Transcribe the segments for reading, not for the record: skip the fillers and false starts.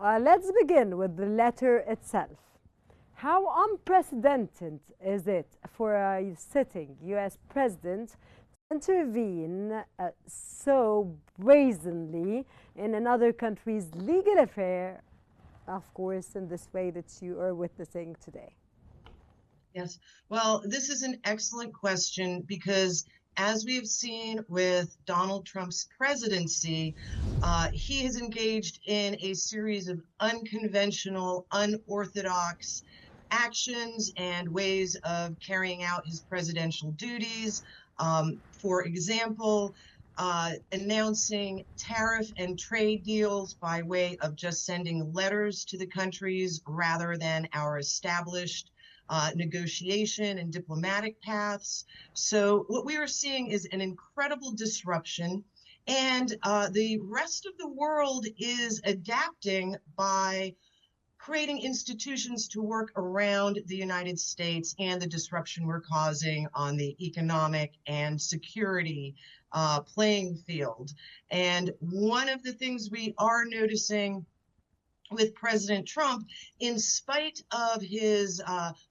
let's begin with the letter itself. How unprecedented is it for a sitting U.S. president to intervene so brazenly in another country's legal affair, of course, in this way that you are witnessing today? Yes, well, this is an excellent question because as we have seen with Donald Trump's presidency, he has engaged in a series of unconventional, unorthodox actions and ways of carrying out his presidential duties. For example, announcing tariff and trade deals by way of just sending letters to the countries rather than our established negotiation and diplomatic paths. So what we are seeing is an incredible disruption, and the rest of the world is adapting by creating institutions to work around the United States and the disruption we're causing on the economic and security playing field. And one of the things we are noticing with President Trump, in spite of his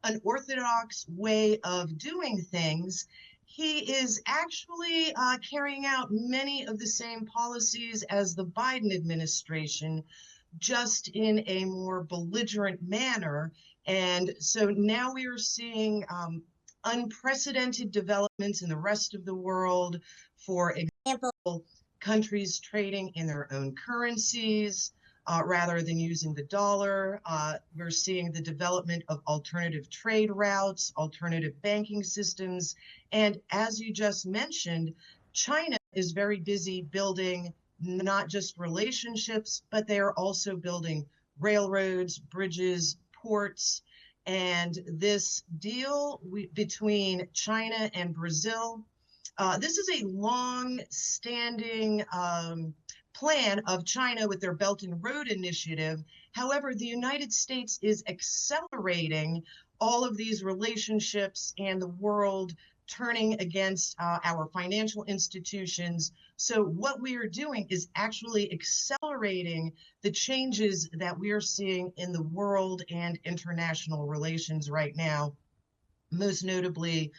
unorthodox way of doing things, he is actually carrying out many of the same policies as the Biden administration, just in a more belligerent manner. And so now we are seeing unprecedented developments in the rest of the world. For example, countries trading in their own currencies, rather than using the dollar. We're seeing the development of alternative trade routes, alternative banking systems. And as you just mentioned, China is very busy building not just relationships, but they are also building railroads, bridges, ports. And this deal between China and Brazil, this is a long-standing plan of China with their Belt and Road Initiative. However, the United States is accelerating all of these relationships and the world turning against our financial institutions. So what we are doing is actually accelerating the changes that we are seeing in the world and international relations right now, most notably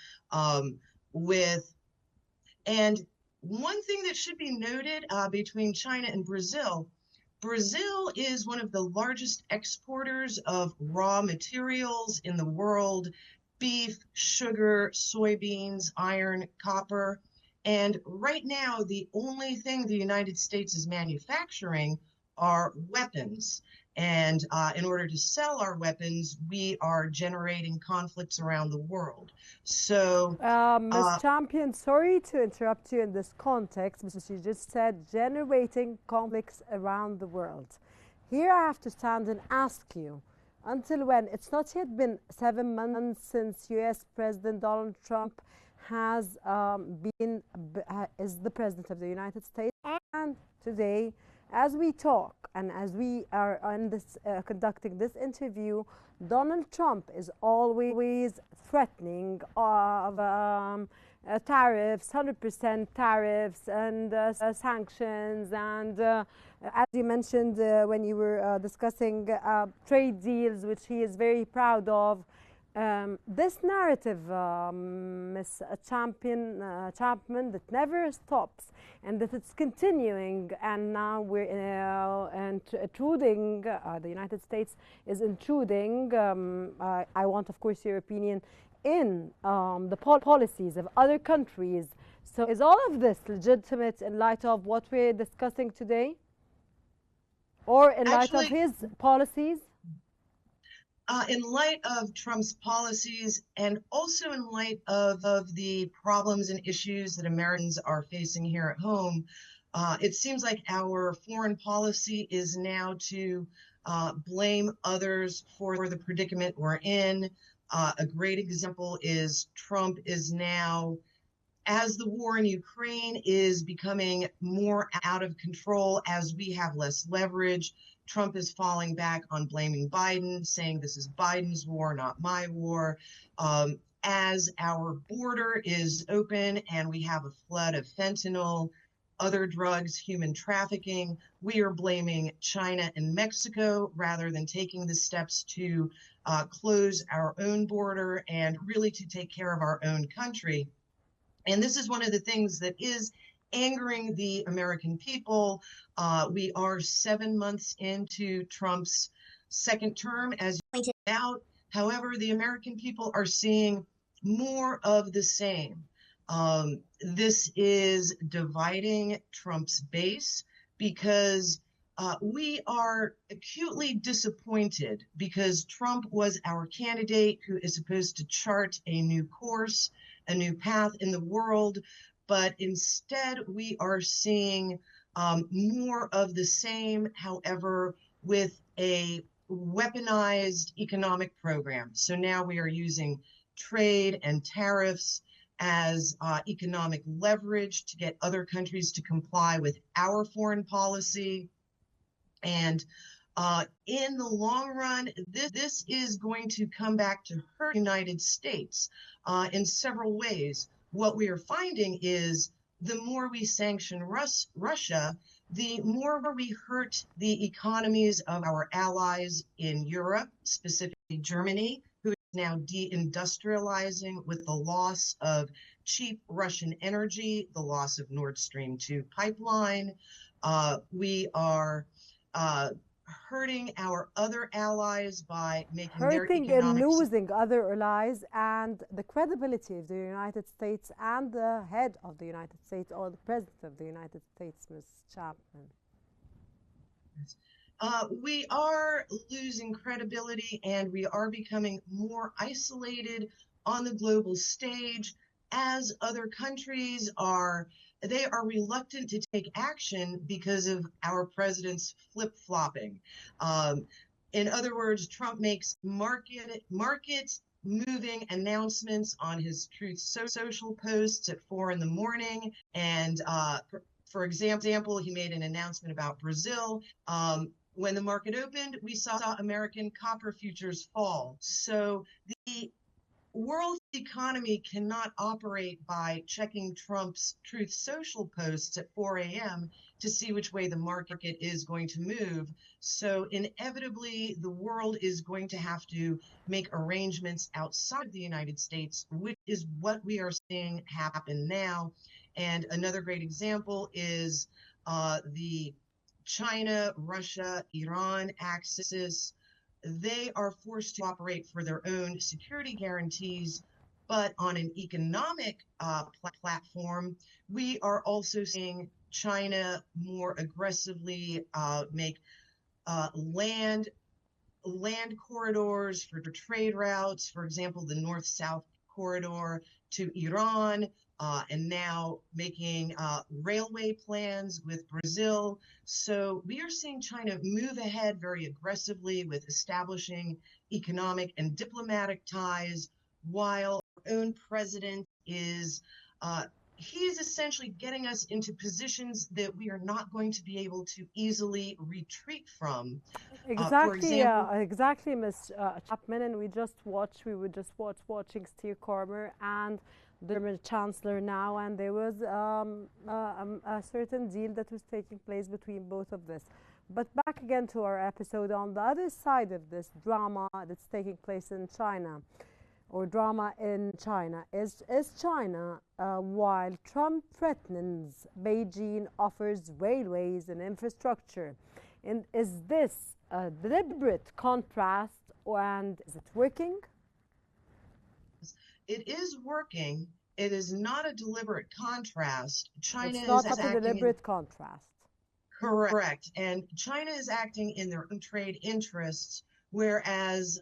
and one thing that should be noted between China and Brazil, Brazil is one of the largest exporters of raw materials in the world: beef, sugar, soybeans, iron, copper. And right now, the only thing the United States is manufacturing are weapons. And in order to sell our weapons, we are generating conflicts around the world. So, Ms. Champion, sorry to interrupt you in this context, because you just said generating conflicts around the world. Here I have to stand and ask you, until when? It's not yet been 7 months since U.S. President Donald Trump has is the President of the United States, and today, as we talk and as we are on this conducting this interview, Donald Trump is always threatening of tariffs, 100% tariffs, and sanctions, and as you mentioned when you were discussing trade deals, which he is very proud of. This narrative, Ms. Chapman, that never stops and that it's continuing, and now we're intruding, the United States is intruding, I want, of course, your opinion, in the policies of other countries. So is all of this legitimate in light of what we're discussing today? Or in light of his policies? In light of Trump's policies, and also in light of the problems and issues that Americans are facing here at home, it seems like our foreign policy is now to blame others for the predicament we're in. A great example is Trump is now, as the war in Ukraine is becoming more out of control, as we have less leverage, Trump is falling back on blaming Biden, saying this is Biden's war, not my war. As our border is open and we have a flood of fentanyl, other drugs, human trafficking. We are blaming China and Mexico rather than taking the steps to close our own border and really to take care of our own country. And this is one of the things that is angering the American people. We are 7 months into Trump's second term, as you pointed out. However, the American people are seeing more of the same. This is dividing Trump's base because we are acutely disappointed because Trump was our candidate who is supposed to chart a new course, a new path in the world, but instead we are seeing more of the same, however, with a weaponized economic program. So now we are using trade and tariffs as economic leverage to get other countries to comply with our foreign policy. And in the long run, this is going to come back to hurt the United States in several ways. What we are finding is the more we sanction Russia, the more we hurt the economies of our allies in Europe, specifically Germany, who is now deindustrializing with the loss of cheap Russian energy, the loss of Nord Stream 2 pipeline. We are hurting our other allies by making their economic... and losing other allies and the credibility of the United States and the head of the United States or the president of the United States, Ms. Chapman. We are losing credibility and we are becoming more isolated on the global stage as other countries are reluctant to take action because of our president's flip-flopping. In other words, Trump makes market-moving announcements on his Truth Social posts at 4 in the morning. And for example, he made an announcement about Brazil. When the market opened, we saw American copper futures fall. So the world economy cannot operate by checking Trump's Truth Social posts at 4 a.m. to see which way the market is going to move. So inevitably, the world is going to have to make arrangements outside of the United States, which is what we are seeing happen now. And another great example is the China, Russia, Iran axis. They are forced to operate for their own security guarantees, but on an economic platform, we are also seeing China more aggressively make land corridors for trade routes, for example, the north-south corridor to Iran, and now making railway plans with Brazil. So we are seeing China move ahead very aggressively with establishing economic and diplomatic ties, while our own president is he is essentially getting us into positions that we are not going to be able to easily retreat from. For example, Exactly, Ms. Chapman, and we were just watching Steve Cormer and the German Chancellor now, and there was a certain deal that was taking place between both of this. But back again to our episode, on the other side of this drama that's taking place in China, or drama in China, is China, while Trump threatens, Beijing offers railways and infrastructure. And is this a deliberate contrast, and is it working? It is working. It is not a deliberate contrast. China it's not is a deliberate contrast. Correct. And China is acting in their own trade interests, whereas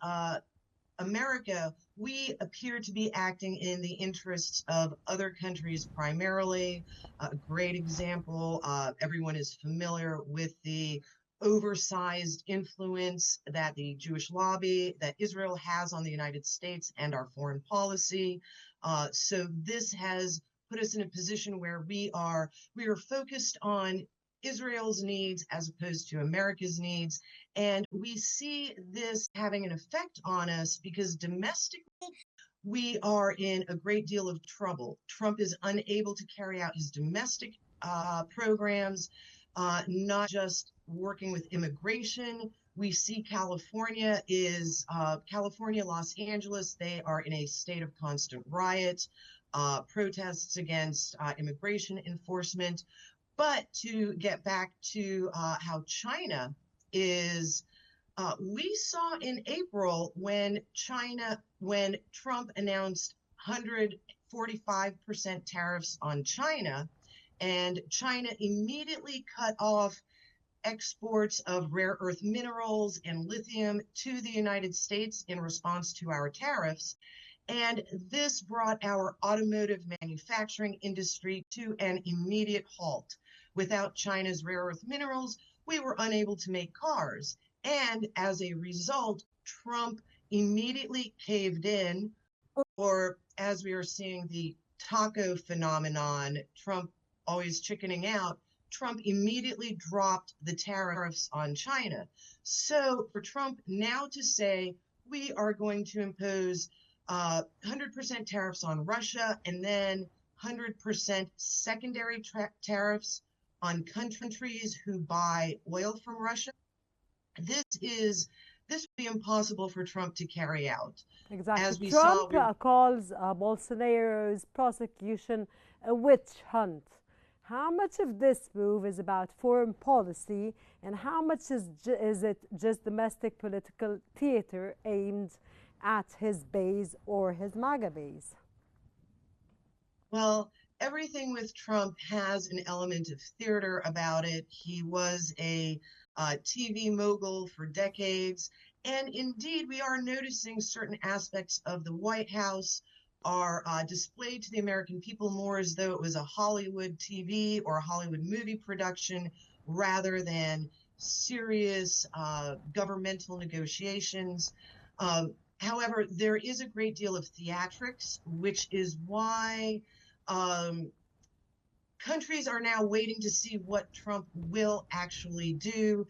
America, we appear to be acting in the interests of other countries primarily. A great example, everyone is familiar with the oversized influence that the Jewish lobby, that Israel has on the United States and our foreign policy. So this has put us in a position where we are focused on Israel's needs as opposed to America's needs. And we see this having an effect on us because domestically, we are in a great deal of trouble. Trump is unable to carry out his domestic programs, not just working with immigration. We see California, Los Angeles, they are in a state of constant riot, protests against immigration enforcement. But to get back to how China is, we saw in April when Trump announced 145% tariffs on China, and China immediately cut off exports of rare earth minerals and lithium to the United States in response to our tariffs. And this brought our automotive manufacturing industry to an immediate halt. Without China's rare earth minerals, we were unable to make cars. And as a result, Trump immediately caved in, or as we are seeing the taco phenomenon, Trump always chickening out, Trump immediately dropped the tariffs on China. So for Trump now to say, we are going to impose 100% tariffs on Russia and then 100% secondary tariffs on countries who buy oil from Russia, this will be impossible for Trump to carry out. Exactly. As we Trump saw, calls Bolsonaro's prosecution a witch hunt. How much of this move is about foreign policy, and how much is it just domestic political theater aimed at his base or his MAGA base? Well, everything with Trump has an element of theater about it. He was a TV mogul for decades. And indeed, we are noticing certain aspects of the White House are displayed to the American people more as though it was a Hollywood TV or a Hollywood movie production rather than serious governmental negotiations. However, there is a great deal of theatrics, which is why countries are now waiting to see what Trump will actually do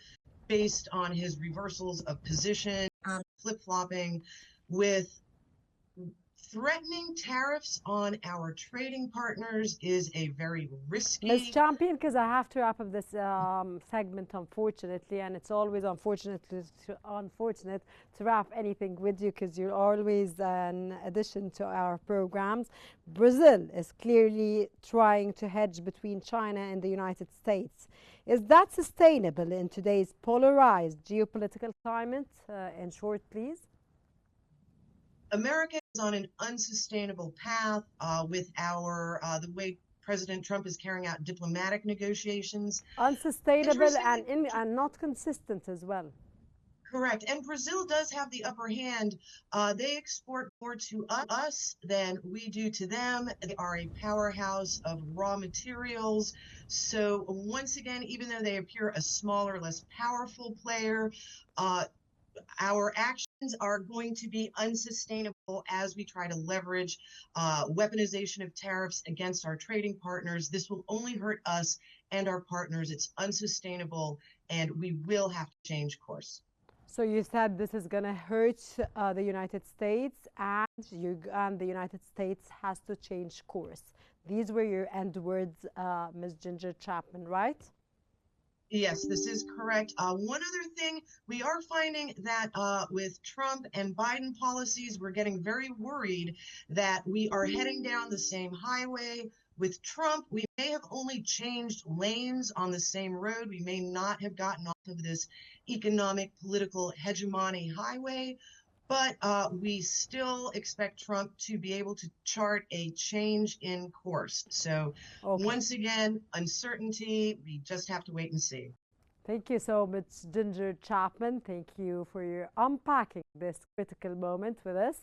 based on his reversals of position, flip-flopping with threatening tariffs on our trading partners is a very risky. Ms. Champion, because I have to wrap up this segment, unfortunately, and it's always unfortunate to wrap anything with you because you're always an addition to our programs. Brazil is clearly trying to hedge between China and the United States. Is that sustainable in today's polarized geopolitical climate? In short, please. America is on an unsustainable path with the way President Trump is carrying out diplomatic negotiations. Unsustainable and not consistent as well. Correct. And Brazil does have the upper hand. They export more to us than we do to them. They are a powerhouse of raw materials. So once again, even though they appear a smaller, less powerful player, our actions are going to be unsustainable as we try to leverage weaponization of tariffs against our trading partners. This will only hurt us and our partners. It's unsustainable, and we will have to change course. So you said this is going to hurt the United States, and the United States has to change course. These were your end words, Ms. Ginger Chapman, right? Yes, this is correct. One other thing, we are finding that with Trump and Biden policies, we're getting very worried that we are heading down the same highway. With Trump, we may have only changed lanes on the same road. We may not have gotten off of this economic political hegemony highway, but we still expect Trump to be able to chart a change in course. So once again, uncertainty, we just have to wait and see. Thank you so much, Ginger Chapman. Thank you for your unpacking this critical moment with us.